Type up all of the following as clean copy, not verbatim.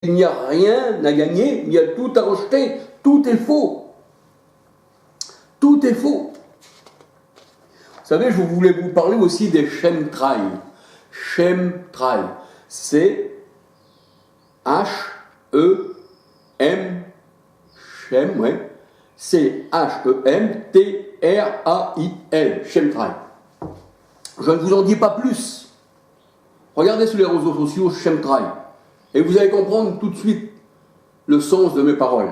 Il n'y a rien à gagner, il y a tout à rejeter, tout est faux. Tout est faux. Vous savez, je voulais vous parler aussi des chemtrails. Chemtrails, c'est H-E-M, chem, ouais, c'est H-E-M-T-R-A-I-L, chemtrails. Je ne vous en dis pas plus. Regardez sur les réseaux sociaux chemtrails. Et vous allez comprendre tout de suite le sens de mes paroles.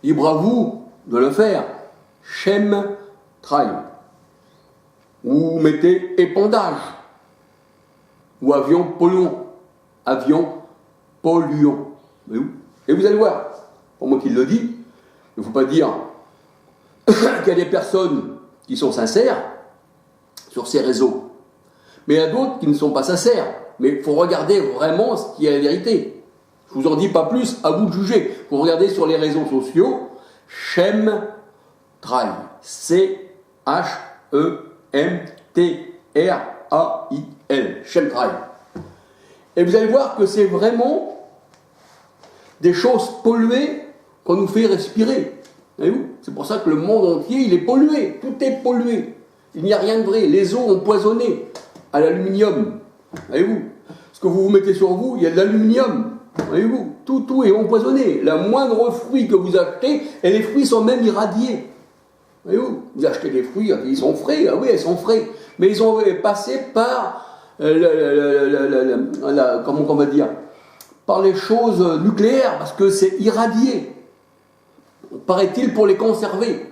Libre à vous de le faire. Chemtrail. Ou mettez épandage. Ou avion polluant. Avion polluant. Et vous allez voir, pour moi qui le dis, il ne faut pas dire qu'il y a des personnes qui sont sincères sur ces réseaux. Mais il y a d'autres qui ne sont pas sincères. Mais il faut regarder vraiment ce qui est la vérité. Je ne vous en dis pas plus, à vous de juger. Vous regardez sur les réseaux sociaux, chemtrail. C-H-E-M-T-R-A-I-L. Chemtrail. Et vous allez voir que c'est vraiment des choses polluées qu'on nous fait respirer. Voyez-vous ? C'est pour ça que le monde entier, il est pollué. Tout est pollué. Il n'y a rien de vrai. Les eaux empoisonnées à l'aluminium. Voyez-vous ? Ce que vous mettez sur vous, il y a de l'aluminium. Voyez-vous ? Tout est empoisonné. La moindre fruit que vous achetez, et les fruits sont même irradiés. Voyez-vous ? Vous achetez des fruits, ils sont frais. Ah oui, ils sont frais. Mais ils ont passé par, comment on va dire, par les choses nucléaires, parce que c'est irradié. Paraît-il pour les conserver.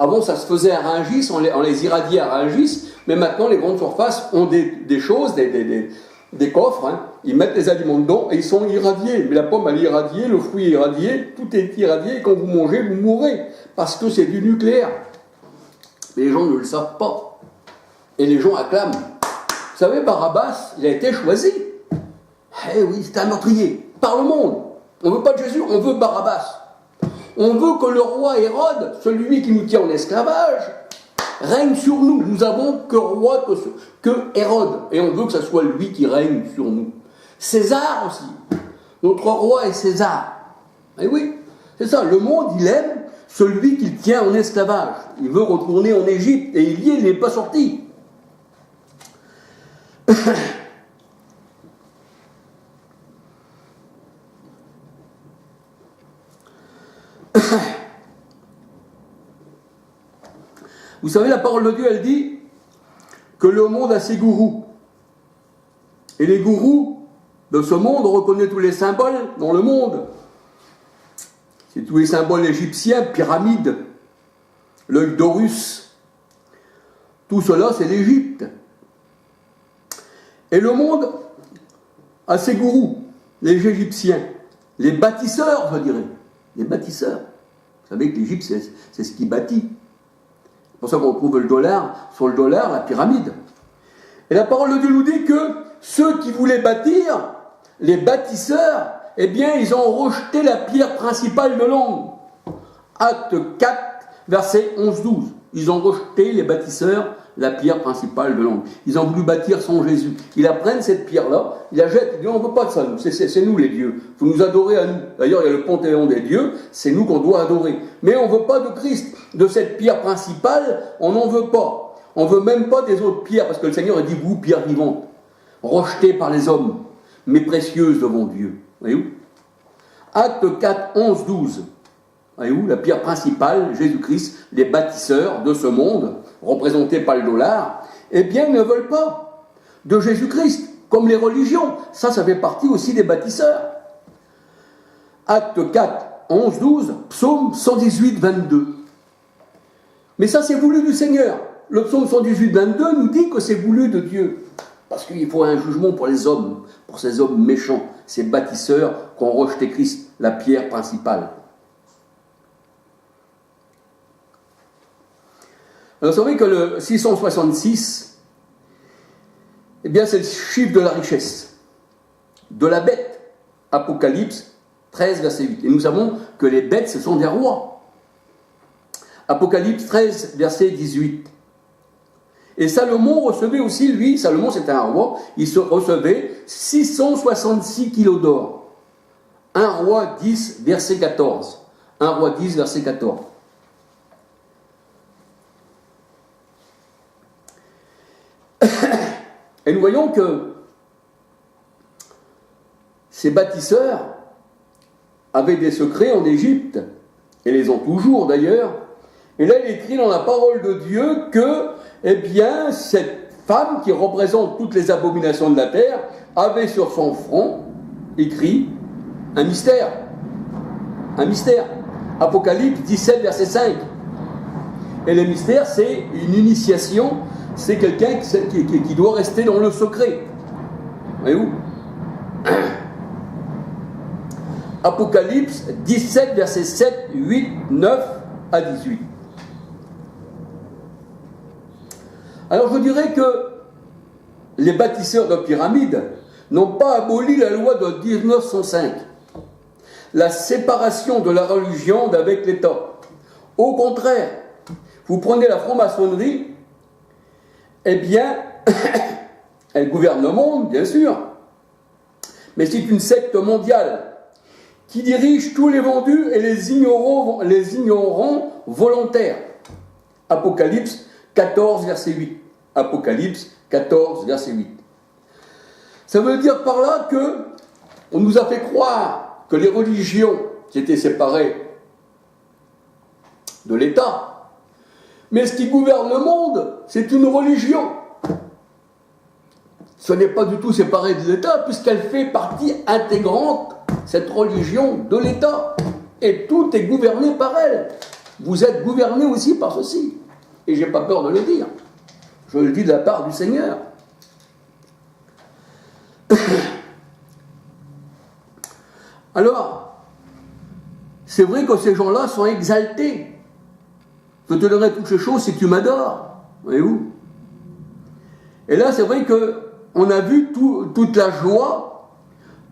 Avant, ça se faisait à Rungis, on les irradiait à Rungis, mais maintenant, les grandes surfaces ont des choses, des coffres, hein. Ils mettent les aliments dedans et ils sont irradiés. Mais la pomme, elle est irradiée, le fruit est irradié, tout est irradié, et quand vous mangez, vous mourrez, parce que c'est du nucléaire. Mais les gens ne le savent pas. Et les gens acclament. Vous savez, Barabbas, il a été choisi. Eh oui, c'est un meurtrier, par le monde. On ne veut pas de Jésus, on veut Barabbas. On veut que le roi Hérode, celui qui nous tient en esclavage, règne sur nous. Nous avons que roi que Hérode. Et on veut que ce soit lui qui règne sur nous. César aussi. Notre roi est César. Et oui, c'est ça. Le monde, il aime celui qu'il tient en esclavage. Il veut retourner en Égypte. Et il n'est pas sorti. Vous savez, la parole de Dieu, elle dit que le monde a ses gourous. Et les gourous de ce monde, on reconnaît tous les symboles dans le monde. C'est tous les symboles égyptiens, pyramides, l'œil d'Horus. Tout cela, c'est l'Égypte. Et le monde a ses gourous, les Égyptiens, les bâtisseurs, je dirais. Les bâtisseurs. Vous savez que l'Égypte, c'est ce qui bâtit. C'est pour ça qu'on trouve le dollar, sur le dollar, la pyramide. Et la parole de Dieu nous dit que ceux qui voulaient bâtir, les bâtisseurs, eh bien, ils ont rejeté la pierre principale de l'angle. Acte 4, verset 11-12. Ils ont rejeté, les bâtisseurs, la pierre principale de l'angle. Ils ont voulu bâtir sans Jésus. Ils apprennent cette pierre-là, ils la jettent, ils disent, on ne veut pas de ça, nous. C'est nous les dieux. Il faut nous adorer à nous. D'ailleurs, il y a le panthéon des dieux, c'est nous qu'on doit adorer. Mais on ne veut pas de Christ. De cette pierre principale, on n'en veut pas. On ne veut même pas des autres pierres, parce que le Seigneur a dit, vous, pierre vivante, rejetée par les hommes, mais précieuse devant Dieu. Voyez-vous ? Acte 4, 11-12. Voyez-vous ? La pierre principale, Jésus-Christ, les bâtisseurs de ce monde, représentés par le dollar, eh bien, ne veulent pas de Jésus-Christ, comme les religions. Ça fait partie aussi des bâtisseurs. Acte 4, 11-12, psaume 118, 22. Mais ça, c'est voulu du Seigneur. Le psaume 118, 22 nous dit que c'est voulu de Dieu. Parce qu'il faut un jugement pour les hommes, pour ces hommes méchants, ces bâtisseurs qui ont rejeté Christ, la pierre principale. Alors, vous savez que le 666, eh bien, c'est le chiffre de la richesse, de la bête. Apocalypse 13, verset 8. Et nous savons que les bêtes, ce sont des rois. Apocalypse 13, verset 18. Et Salomon recevait aussi, lui, Salomon c'était un roi, il recevait 666 kilos d'or. 1 roi 10, verset 14. 1 roi 10, verset 14. Et nous voyons que ces bâtisseurs avaient des secrets en Égypte, et les ont toujours d'ailleurs. Et là, il écrit dans la parole de Dieu que, eh bien, cette femme qui représente toutes les abominations de la terre avait sur son front écrit un mystère. Un mystère. Apocalypse 17, verset 5. Et le mystère, c'est une initiation, c'est quelqu'un qui doit rester dans le secret. Voyez-vous ? Apocalypse 17, versets 7, 8, 9 à 18. Alors je dirais que les bâtisseurs de pyramides n'ont pas aboli la loi de 1905, la séparation de la religion d'avec l'État. Au contraire, vous prenez la franc-maçonnerie, eh bien, elle gouverne le monde, bien sûr, mais c'est une secte mondiale qui dirige tous les vendus et les ignorants volontaires. Apocalypse 14, verset 8. Apocalypse 14, verset 8. Ça veut dire par là que on nous a fait croire que les religions s'étaient séparées de l'État. Mais ce qui gouverne le monde, c'est une religion. Ce n'est pas du tout séparé de l'État, puisqu'elle fait partie intégrante, cette religion, de l'État. Et tout est gouverné par elle. Vous êtes gouverné aussi par ceci. Et je n'ai pas peur de le dire. Je le dis de la part du Seigneur. Alors, c'est vrai que ces gens-là sont exaltés. Je te donnerai toutes ces choses si tu m'adores. Voyez-vous ? Et là, c'est vrai qu'on a vu toute la joie,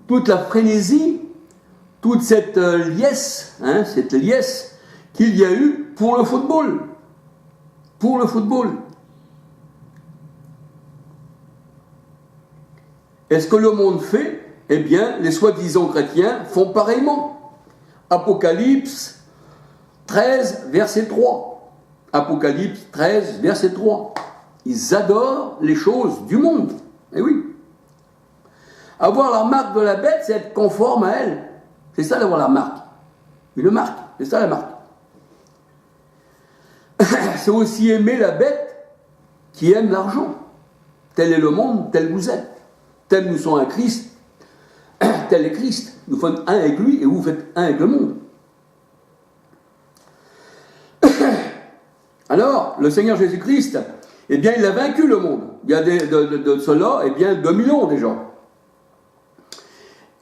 toute la frénésie, toute cette liesse, qu'il y a eu pour le football. Pour le football. Et ce que le monde fait, eh bien, les soi-disant chrétiens font pareillement. Apocalypse 13, verset 3. Apocalypse 13, verset 3. Ils adorent les choses du monde. Eh oui. Avoir la marque de la bête, c'est être conforme à elle. C'est ça d'avoir la marque. Une marque. C'est ça la marque. C'est aussi aimer la bête qui aime l'argent. Tel est le monde, tel vous êtes. Tel nous sommes un Christ, tel est Christ. Nous sommes un avec lui et vous faites un avec le monde. Alors, le Seigneur Jésus-Christ, eh bien, il a vaincu le monde. Il y a de cela, eh bien, 2000 ans déjà.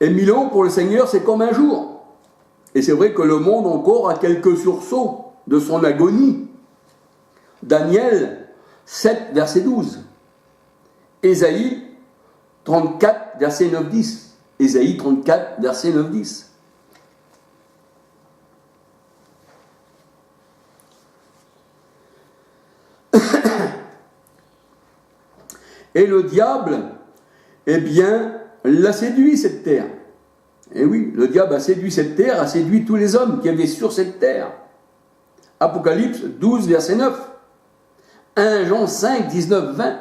Et 1000 ans pour le Seigneur, c'est comme un jour. Et c'est vrai que le monde encore a quelques sursauts de son agonie. Daniel 7, verset 12. Ésaïe 34, verset 9-10. Ésaïe 34, verset 9-10. Et le diable, eh bien, l'a séduit, cette terre. Et oui, le diable a séduit cette terre, a séduit tous les hommes qui avaient sur cette terre. Apocalypse 12, verset 9. 1 Jean 5, 19, 20.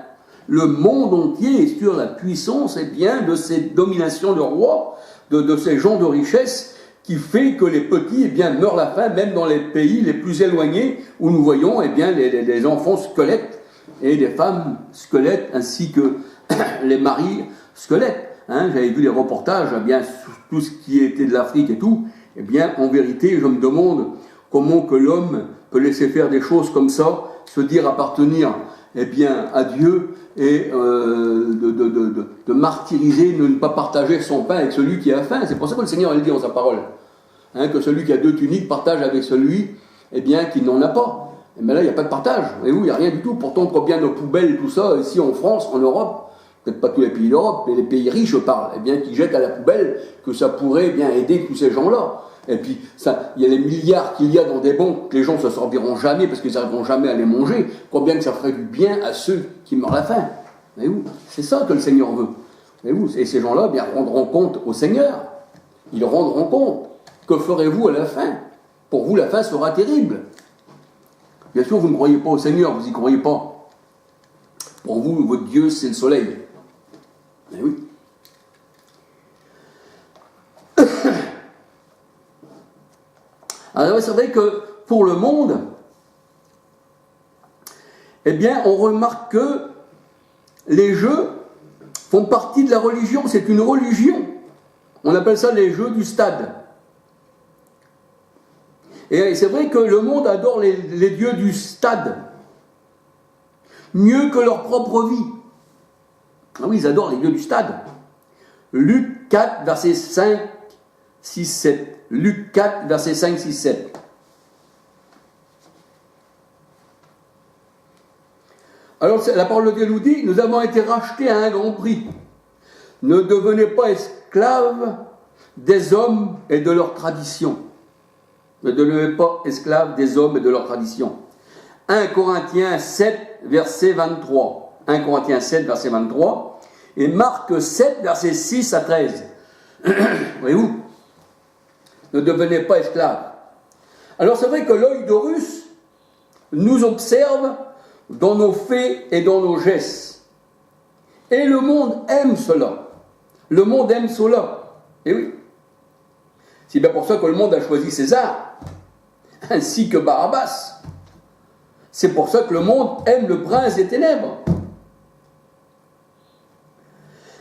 Le monde entier est sur la puissance, eh bien, de ces dominations de rois, de ces gens de richesse, qui fait que les petits, eh bien, meurent la faim, même dans les pays les plus éloignés, où nous voyons, eh bien, les enfants squelettes, et des femmes squelettes, ainsi que les maris squelettes. J'avais vu les reportages, eh bien, sur tout ce qui était de l'Afrique et tout. Eh bien, en vérité, je me demande comment que l'homme peut laisser faire des choses comme ça, se dire appartenir, eh bien, à Dieu, et de martyriser, de ne pas partager son pain avec celui qui a faim. C'est pour ça que le Seigneur il dit dans sa parole, que celui qui a 2 tuniques partage avec celui, eh bien, qui n'en a pas. Mais là, il n'y a pas de partage. Et où il n'y a rien du tout. Pourtant, on bien nos poubelles et tout ça, ici en France, en Europe, peut-être pas tous les pays d'Europe, mais les pays riches, je parle, eh bien, qui jettent à la poubelle, que ça pourrait bien aider tous ces gens-là. Et puis, il y a les milliards qu'il y a dans des bons, que les gens ne se serviront jamais parce qu'ils n'arriveront jamais à les manger, combien que ça ferait du bien à ceux qui meurent à la faim. Voyez-vous, c'est ça que le Seigneur veut. Voyez-vous, et ces gens-là, bien, rendront compte au Seigneur. Ils rendront compte. Que ferez-vous à la fin? Pour vous, la fin sera terrible. Bien sûr, vous ne croyez pas au Seigneur, vous n'y croyez pas. Pour vous, votre Dieu, c'est le soleil. Mais oui. Alors, c'est vrai que pour le monde, eh bien, on remarque que les jeux font partie de la religion. C'est une religion. On appelle ça les jeux du stade. Et c'est vrai que le monde adore les dieux du stade mieux que leur propre vie. Ah oui, ils adorent les dieux du stade. Luc 4, versets 5, 6, 7. Luc 4, versets 5, 6, 7. Alors, la parole de Dieu nous dit, nous avons été rachetés à un grand prix. Ne devenez pas esclaves des hommes et de leurs traditions. Ne devenez pas esclaves des hommes et de leurs traditions. 1 Corinthiens 7, verset 23. 1 Corinthiens 7, verset 23. Et Marc 7, verset 6 à 13. Voyez-vous? Ne devenez pas esclaves. Alors c'est vrai que l'œil d'Horus nous observe dans nos faits et dans nos gestes. Et le monde aime cela. Le monde aime cela. Et oui. C'est bien pour ça que le monde a choisi César, ainsi que Barabbas. C'est pour ça que le monde aime le prince des ténèbres.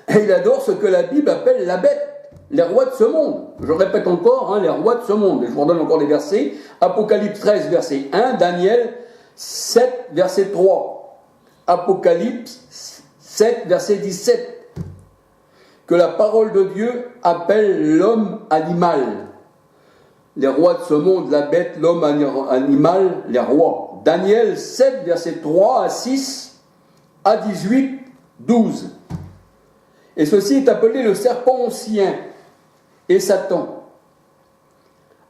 Et il adore ce que la Bible appelle la bête, les rois de ce monde. Je répète encore, les rois de ce monde. Et je vous redonne encore les versets. Apocalypse 13, verset 1, Daniel 7, verset 3. Apocalypse 7, verset 17. Que la parole de Dieu appelle l'homme animal. Les rois de ce monde, la bête, l'homme animal, les rois. Daniel 7, verset 3 à 6, à 18, 12. Et ceci est appelé le serpent ancien et Satan.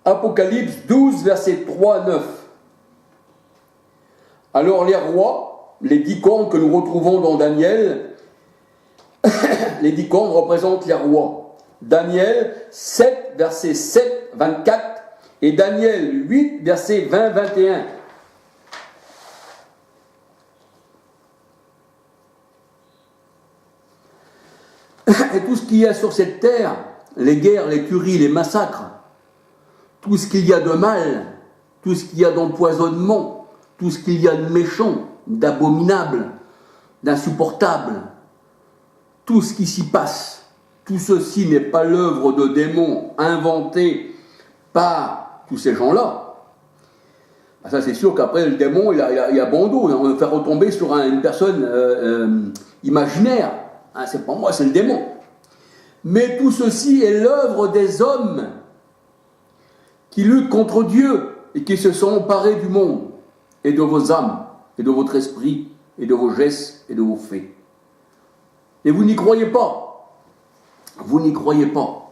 Apocalypse 12, verset 3 à 9. Alors les rois, les 10 cornes que nous retrouvons dans Daniel, les 10 cornes représentent les rois. Daniel 7, verset 7, 24 et Daniel 8, verset 20, 21. Et tout ce qu'il y a sur cette terre, les guerres, les tueries, les massacres, tout ce qu'il y a de mal, tout ce qu'il y a d'empoisonnement, tout ce qu'il y a de méchant, d'abominable, d'insupportable, tout ce qui s'y passe, tout ceci n'est pas l'œuvre de démons inventés par tous ces gens-là. Ça, c'est sûr qu'après, le démon, il a bon dos. On va faire retomber sur une personne imaginaire. C'est pas moi, c'est le démon. Mais tout ceci est l'œuvre des hommes qui luttent contre Dieu et qui se sont emparés du monde et de vos âmes et de votre esprit et de vos gestes et de vos faits. Et vous n'y croyez pas. Vous n'y croyez pas.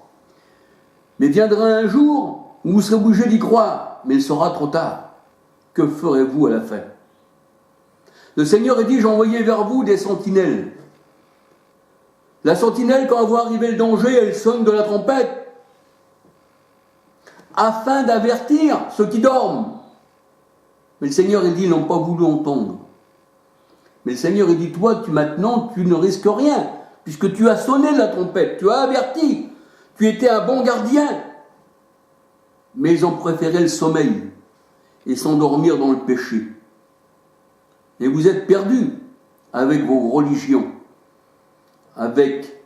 Mais viendra un jour où vous serez obligé d'y croire, mais il sera trop tard. Que ferez-vous à la fin? Le Seigneur a dit, j'ai envoyé vers vous des sentinelles. La sentinelle, quand elle voit arriver le danger, elle sonne de la trompette, afin d'avertir ceux qui dorment. Mais le Seigneur, il dit, ils n'ont pas voulu entendre. Mais le Seigneur, il dit, toi, maintenant, tu ne risques rien, puisque tu as sonné la trompette, tu as averti, tu étais un bon gardien. Mais ils ont préféré le sommeil et s'endormir dans le péché. Et vous êtes perdus avec vos religions, avec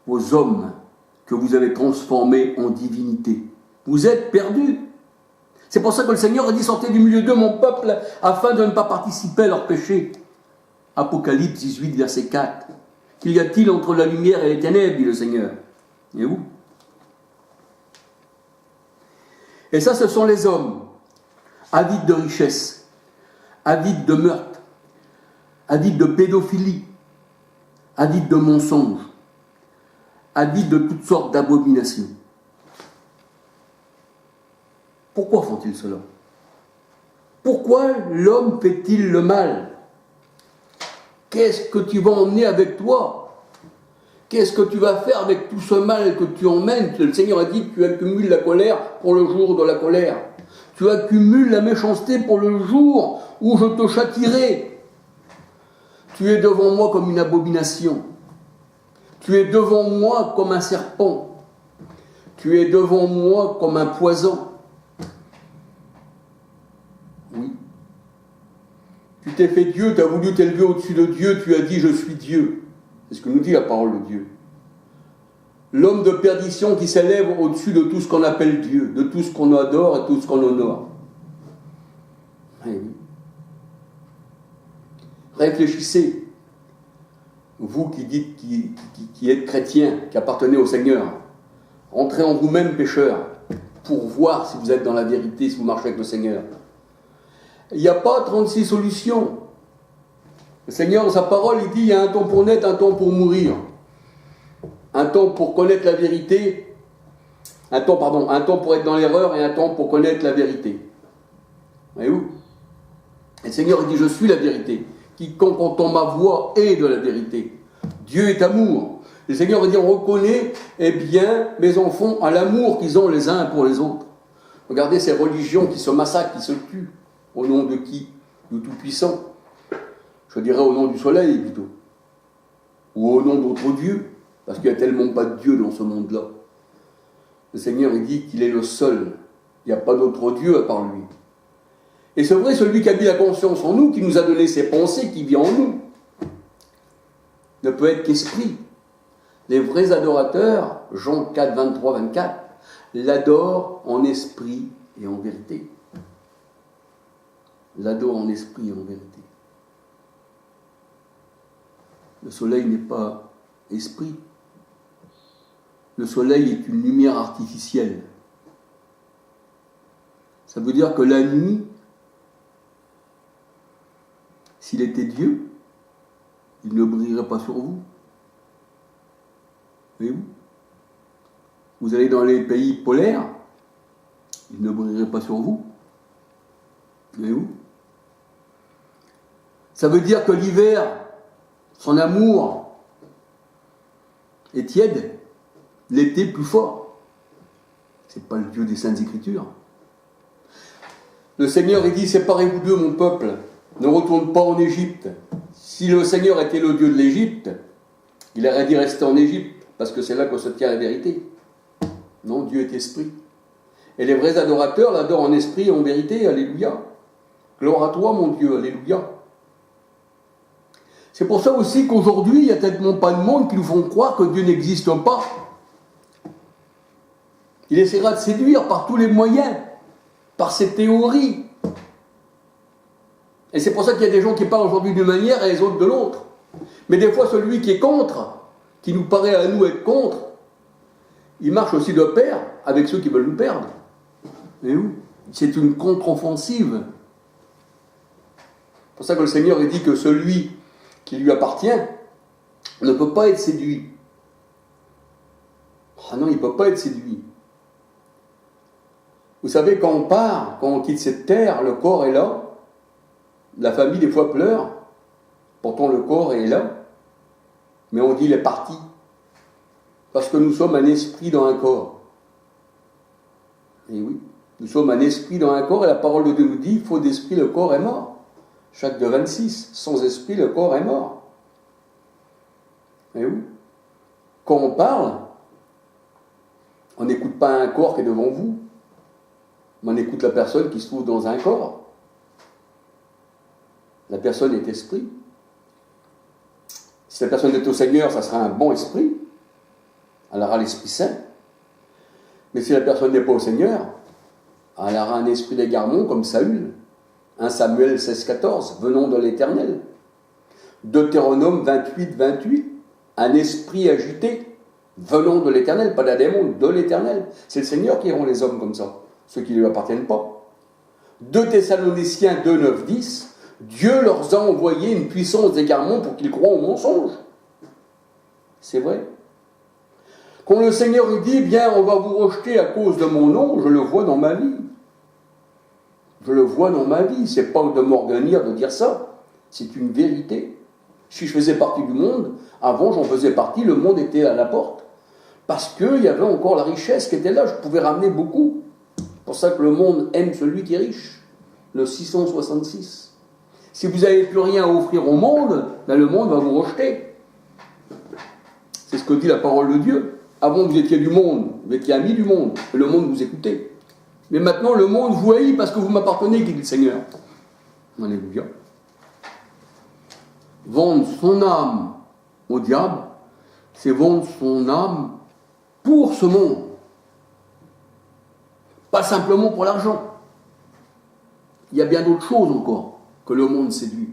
vos hommes que vous avez transformés en divinité. Vous êtes perdus. C'est pour ça que le Seigneur a dit, sortez du milieu d'eux, mon peuple, afin de ne pas participer à leurs péchés. Apocalypse 18, verset 4. Qu'y a-t-il entre la lumière et les ténèbres, dit le Seigneur. Et vous? Et ça, ce sont les hommes, avides de richesse, avides de meurtre, avides de pédophilie, avides de mensonges, avides de toutes sortes d'abominations. Pourquoi font-ils cela? Pourquoi l'homme fait-il le mal? Qu'est-ce que tu vas emmener avec toi? Qu'est-ce que tu vas faire avec tout ce mal que tu emmènes? Le Seigneur a dit que tu accumules la colère pour le jour de la colère. Tu accumules la méchanceté pour le jour où je te châtierai. Tu es devant moi comme une abomination. Tu es devant moi comme un serpent. Tu es devant moi comme un poison. Oui. Tu t'es fait Dieu, tu as voulu t'élever au-dessus de Dieu, tu as dit « je suis Dieu ». C'est ce que nous dit la parole de Dieu. L'homme de perdition qui s'élève au-dessus de tout ce qu'on appelle Dieu, de tout ce qu'on adore et tout ce qu'on honore. Oui. Réfléchissez, vous qui dites qui êtes chrétiens, qui appartenez au Seigneur, entrez en vous-même pécheurs pour voir si vous êtes dans la vérité, si vous marchez avec le Seigneur. Il n'y a pas 36 solutions. Le Seigneur, dans sa parole, il dit il y a un temps pour naître, un temps pour mourir. Un temps pour connaître la vérité, un temps pour être dans l'erreur et un temps pour connaître la vérité. Voyez-vous? Et le Seigneur, il dit je suis la vérité. Quiconque entend ma voix est de la vérité. Dieu est amour. Le Seigneur dit on reconnaît, eh bien, mes enfants, à l'amour qu'ils ont les uns pour les autres. Regardez ces religions qui se massacrent, qui se tuent. Au nom de qui? Du Tout-Puissant. Je dirais au nom du soleil, plutôt. Ou au nom d'autres dieux. Parce qu'il n'y a tellement pas de Dieu dans ce monde-là. Le Seigneur, il dit qu'il est le seul. Il n'y a pas d'autre Dieu à part lui. Et c'est vrai, celui qui a mis la conscience en nous, qui nous a donné ses pensées, qui vit en nous, ne peut être qu'esprit. Les vrais adorateurs, Jean 4, 23, 24, l'adorent en esprit et en vérité. L'adorent en esprit et en vérité. Le soleil n'est pas esprit. Le soleil est une lumière artificielle. Ça veut dire que la nuit, s'il était Dieu, il ne brillerait pas sur vous. Voyez-vous? Vous allez dans les pays polaires, il ne brillerait pas sur vous. Voyez-vous? Ça veut dire que l'hiver, son amour est tiède, l'été plus fort. C'est pas le Dieu des Saintes Écritures. Le Seigneur, il dit, séparez-vous d'eux, mon peuple, ne retourne pas en Égypte. Si le Seigneur était le Dieu de l'Égypte, il aurait dit rester en Égypte, parce que c'est là que se tient la vérité. Non, Dieu est esprit. Et les vrais adorateurs l'adorent en esprit et en vérité, alléluia. Gloire à toi, mon Dieu, alléluia. C'est pour ça aussi qu'aujourd'hui, il n'y a tellement pas de monde qui nous font croire que Dieu n'existe pas. Il essaiera de séduire par tous les moyens, par ses théories. Et c'est pour ça qu'il y a des gens qui parlent aujourd'hui d'une manière et les autres de l'autre. Mais des fois, celui qui est contre, qui nous paraît à nous être contre, il marche aussi de pair avec ceux qui veulent nous perdre. Et où? C'est une contre-offensive. C'est pour ça que le Seigneur il dit que celui qui lui appartient ne peut pas être séduit. Ah non, il ne peut pas être séduit. Vous savez, quand on part, quand on quitte cette terre, le corps est là. La famille, des fois, pleure. Pourtant, le corps est là. Mais on dit, il est parti. Parce que nous sommes un esprit dans un corps. Et oui, nous sommes un esprit dans un corps, et la parole de Dieu nous dit, faute d'esprit, le corps est mort. Jacques 2, 26, sans esprit, le corps est mort. Et oui. Quand on parle, on n'écoute pas un corps qui est devant vous, mais on écoute la personne qui se trouve dans un corps. La personne est esprit. Si la personne est au Seigneur, ça sera un bon esprit. Elle aura l'Esprit Saint. Mais si la personne n'est pas au Seigneur, elle aura un esprit d'égarement comme Saül. 1 Samuel 16, 14, venons de l'Éternel. Deutéronome 28, 28, un esprit agité, venons de l'Éternel, pas d'un démon, de l'Éternel. C'est le Seigneur qui rend les hommes comme ça, ceux qui ne lui appartiennent pas. 2 Thessaloniciens 2, 9, 10, Dieu leur a envoyé une puissance d'égarement pour qu'ils croient au mensonge. C'est vrai. Quand le Seigneur dit, bien, on va vous rejeter à cause de mon nom, je le vois dans ma vie. Je le vois dans ma vie. C'est pas de m'organiser de dire ça. C'est une vérité. Si je faisais partie du monde, avant j'en faisais partie, le monde était à la porte. Parce qu'il y avait encore la richesse qui était là, je pouvais ramener beaucoup. C'est pour ça que le monde aime celui qui est riche. Le 666. Si vous n'avez plus rien à offrir au monde, ben le monde va vous rejeter. C'est ce que dit la parole de Dieu. Avant vous étiez du monde, vous étiez amis du monde, et le monde vous écoutait. Mais maintenant le monde vous haït parce que vous m'appartenez, dit le Seigneur. Alléluia. Vendre son âme au diable, c'est vendre son âme pour ce monde. Pas simplement pour l'argent. Il y a bien d'autres choses encore que le monde séduit.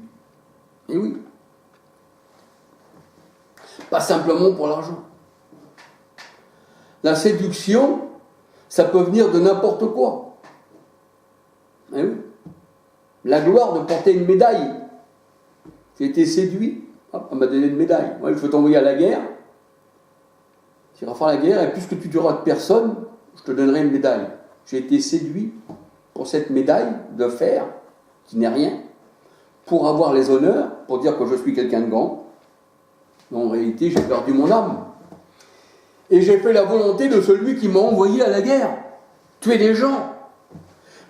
Et oui. Pas simplement pour l'argent. La séduction, ça peut venir de n'importe quoi. Et oui. La gloire de porter une médaille. J'ai été séduit, hop, on m'a donné une médaille. Ouais, il faut t'envoyer à la guerre. Tu iras faire la guerre, et puisque tu tueras de personne, je te donnerai une médaille. J'ai été séduit pour cette médaille de fer, qui n'est rien, pour avoir les honneurs, pour dire que je suis quelqu'un de grand. Mais en réalité, j'ai perdu mon âme. Et j'ai fait la volonté de celui qui m'a envoyé à la guerre. Tuer des gens.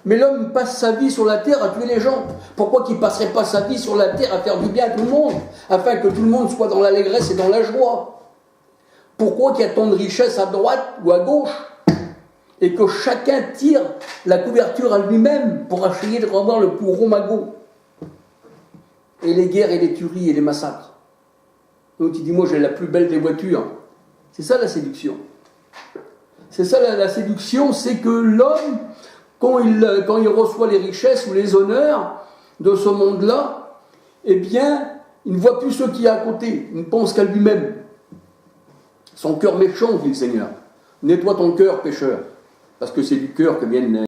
Mais l'homme passe sa vie sur la terre à tuer les gens. Pourquoi qu'il ne passerait pas sa vie sur la terre à faire du bien à tout le monde, afin que tout le monde soit dans l'allégresse et dans la joie? Pourquoi qu'il y a tant de richesses à droite ou à gauche, et que chacun tire la couverture à lui-même pour essayer de revoir le plus gros magot? Et les guerres et les tueries et les massacres. Donc il dit, moi j'ai la plus belle des voitures. C'est ça la séduction. C'est ça la séduction, c'est que l'homme, quand il reçoit les richesses ou les honneurs de ce monde-là, eh bien, il ne voit plus ce qu'il y a à côté, il ne pense qu'à lui-même. Son cœur méchant, dit le Seigneur. Nettoie ton cœur, pécheur, parce que c'est du cœur que viennent